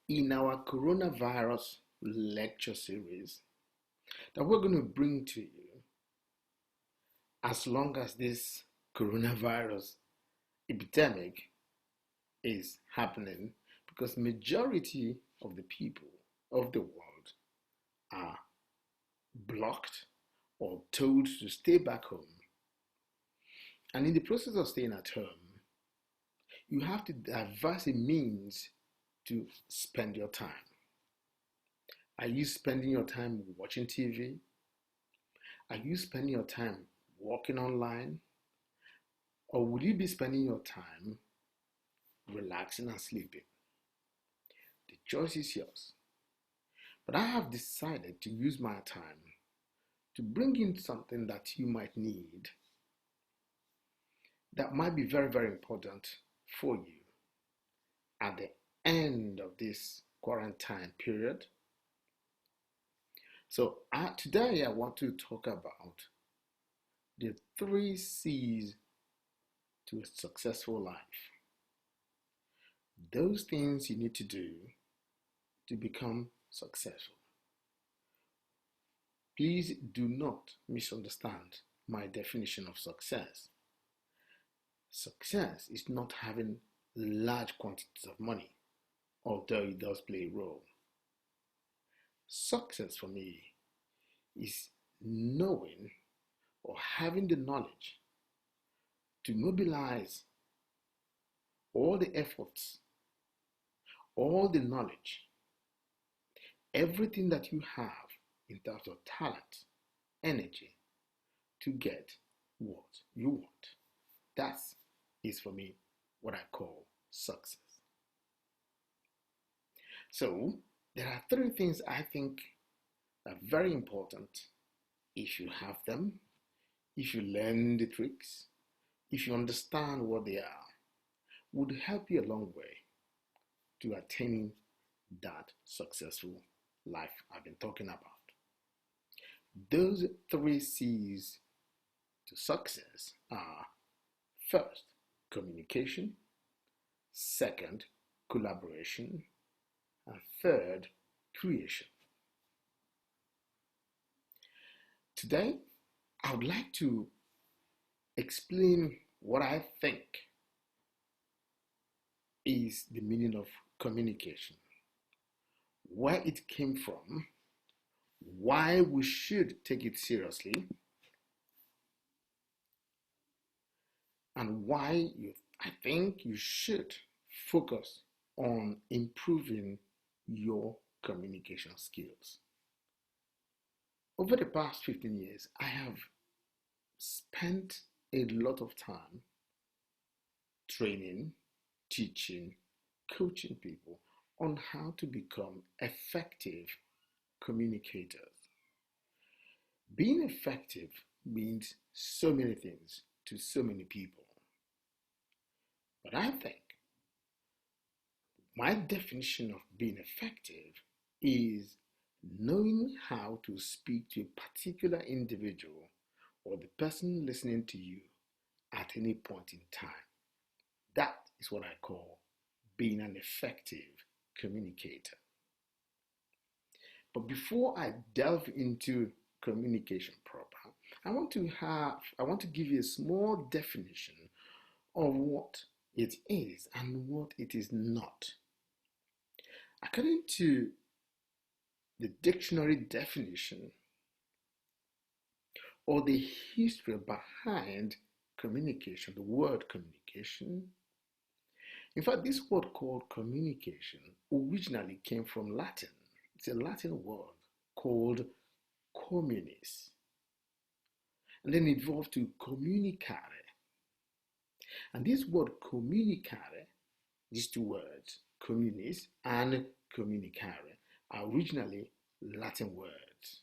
in our coronavirus lecture series that we're going to bring to you as long as this coronavirus epidemic is happening, because majority of the people of the world are blocked or told to stay back home. And in the process of staying at home, you have to devise a means to spend your time. Are you spending your time watching TV? Are you spending your time walking online? Or will you be spending your time relaxing and sleeping? The choice is yours. But I have decided to use my time to bring in something that you might need, that might be very, very important for you at the end of this quarantine period. So today I want to talk about the 3 C's to a successful life. Those things you need to do to become successful. Please do not misunderstand my definition of success. Success is not having large quantities of money, although it does play a role. Success for me is knowing or having the knowledge to mobilize all the efforts, all the knowledge, everything that you have in terms of talent, energy, to get what you want. That is for me what I call success. So there are 3 things I think are very important. If you have them, if you learn the tricks, if you understand what they are, would help you a long way to attaining that successful life I've been talking about. Those 3 C's to success are: first, communication; second, collaboration; and third, creation. Today, I would like to explain what I think is the meaning of communication, where it came from, why we should take it seriously, and why I think you should focus on improving your communication skills. Over the past 15 years, I have spent a lot of time training, teaching, coaching people on how to become effective communicators. Being effective means so many things to so many people. But I think my definition of being effective is knowing how to speak to a particular individual or the person listening to you at any point in time. That is what I call being an effective communicator. But before I delve into communication proper, I want to give you a small definition of what it is and what it is not. According to the dictionary definition, or the history behind communication, the word communication. In fact, this word called communication originally came from Latin. It's a Latin word called communis, and then it evolved to communicare. And this word communicare, these 2 words, communis and communicare, are originally Latin words.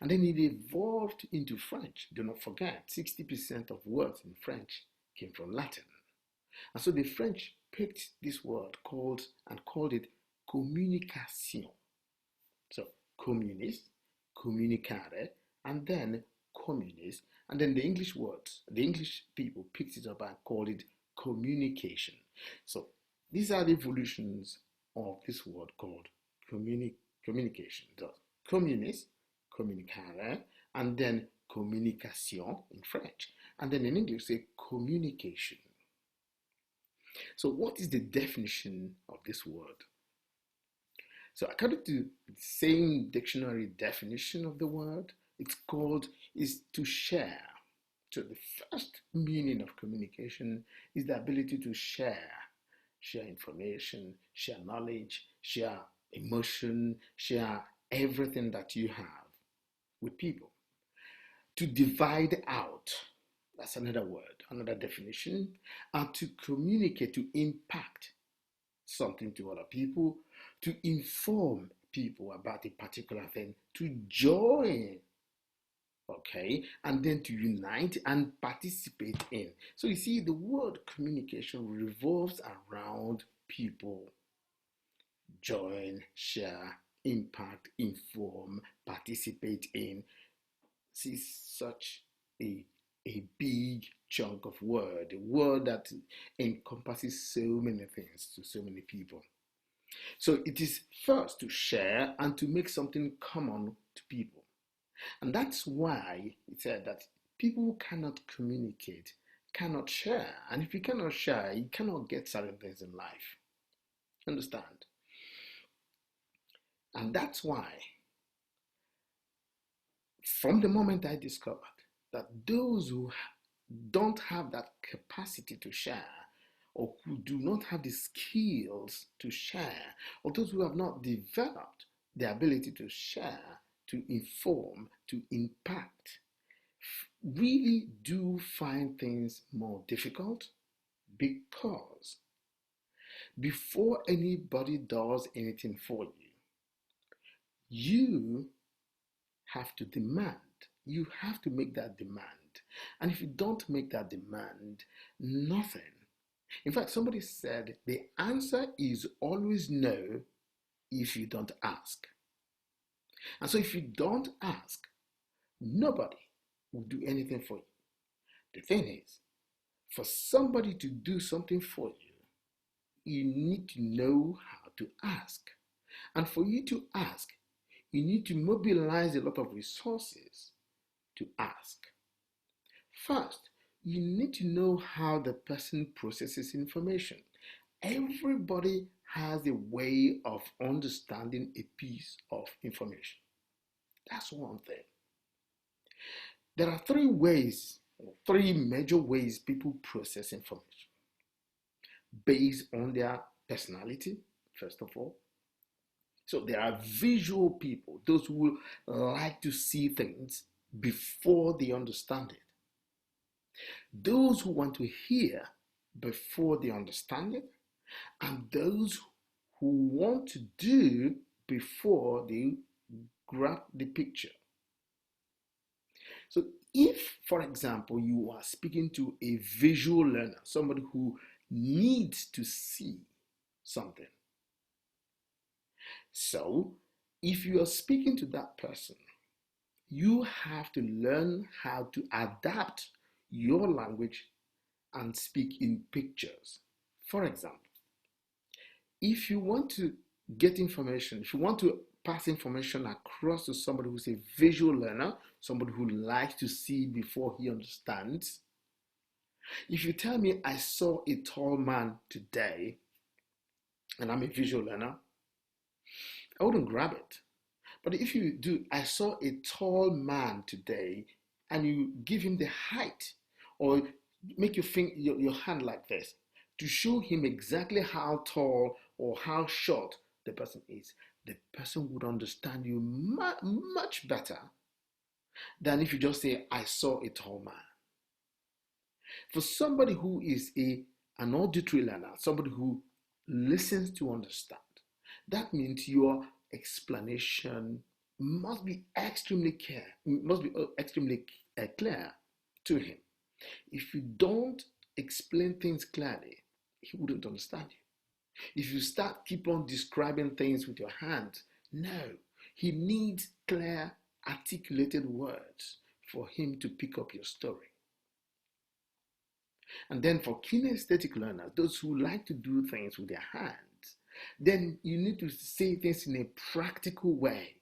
And then it evolved into French. Do not forget, 60% of words in French came from Latin. And so the French picked this word called it communication. So communis, communicare, and then communis. And then the English people picked it up and called it communication. So these are the evolutions of this word called communication. So, communis, communicare, and then communication in French. And then in English, say communication. So, what is the definition of this word? So, according to the same dictionary definition of the word, is to share. So, the first meaning of communication is the ability to share information, share knowledge, share emotion, share everything that you have with people. To divide out, that's another word, another definition, and to communicate, to impact something to other people, to inform people about a particular thing, to join, okay, and then to unite and participate in. So you see, the word communication revolves around people. Join, share, impact, inform, participate in. See, such a big chunk of word, a word that encompasses so many things to so many people. So it is first to share and to make something common to people. And that's why it said that people who cannot communicate cannot share. And if you cannot share, you cannot get certain things in life. Understand? And that's why, from the moment I discovered that those who don't have that capacity to share, or who do not have the skills to share, or those who have not developed the ability to share, to inform, to impact, really do find things more difficult, because before anybody does anything for you, you have to demand. You have to make that demand. And if you don't make that demand, nothing. In fact, somebody said the answer is always no if you don't ask. And so if you don't ask, nobody will do anything for you. The thing is, for somebody to do something for you, you need to know how to ask. And for you to ask, you need to mobilize a lot of resources to ask. First, you need to know how the person processes information. Everybody has a way of understanding a piece of information. That's one thing. There are three major ways people process information. Based on their personality, first of all. So there are visual people, those who like to see things before they understand it. Those who want to hear before they understand it, and those who want to do before they grab the picture. So if, for example, you are speaking to a visual learner, somebody who needs to see something, so if you are speaking to that person, you have to learn how to adapt your language and speak in pictures. For example, if you want to get information, if you want to pass information across to somebody who's a visual learner, somebody who likes to see before he understands, if you tell me I saw a tall man today, and I'm a visual learner, I wouldn't grab it. But if you do, I saw a tall man today, and you give him the height, or make your hand like this to show him exactly how tall or how short the person is, the person would understand you much better than if you just say, I saw a tall man. For somebody who is an auditory learner, somebody who listens to understand, that means your explanation must be extremely clear to him. If you don't explain things clearly, he wouldn't understand you. If you keep on describing things with your hands, no, he needs clear, articulated words for him to pick up your story. And then for kinesthetic learners, those who like to do things with their hands, then you need to say things in a practical way.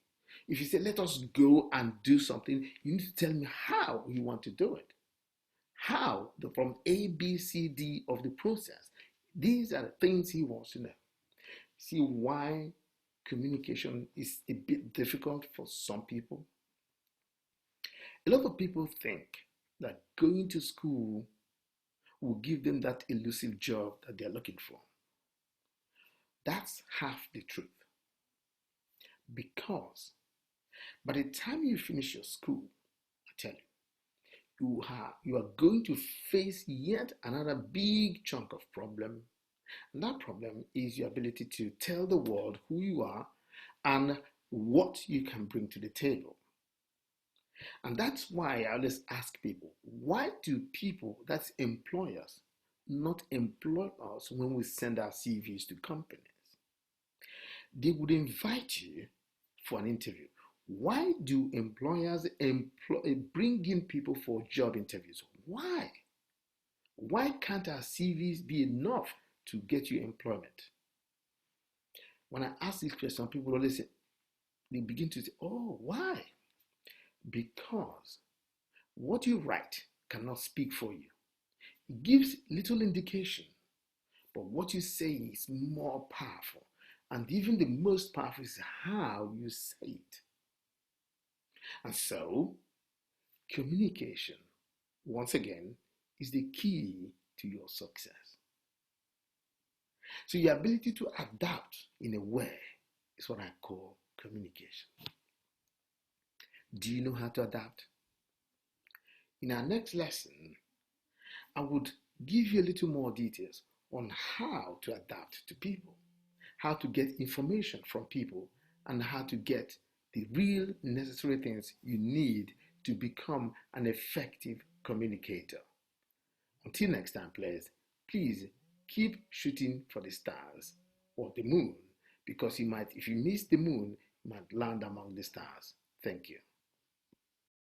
If you say, let us go and do something, you need to tell me how you want to do it. How, from A, B, C, D of the process. These are the things he wants to know. See why communication is a bit difficult for some people? A lot of people think that going to school will give them that elusive job that they're looking for. That's half the truth. Because by the time you finish your school, I tell you, you are going to face yet another big chunk of problem. And that problem is your ability to tell the world who you are and what you can bring to the table. And that's why I always ask people, why do people, that's employers, not employ us when we send our CVs to companies? They would invite you for an interview. Why do employers bring in people for job interviews? Why? Why can't our CVs be enough to get you employment? When I ask this question, people always say, they begin to say, oh, why? Because what you write cannot speak for you. It gives little indication, but what you say is more powerful. And even the most powerful is how you say it. And so, communication, once again, is the key to your success. So your ability to adapt in a way is what I call communication. Do you know how to adapt? In our next lesson, I would give you a little more details on how to adapt to people, how to get information from people, and how to get the real necessary things you need to become an effective communicator. Until next time, please keep shooting for the stars or the moon, because if you miss the moon, you might land among the stars. Thank you.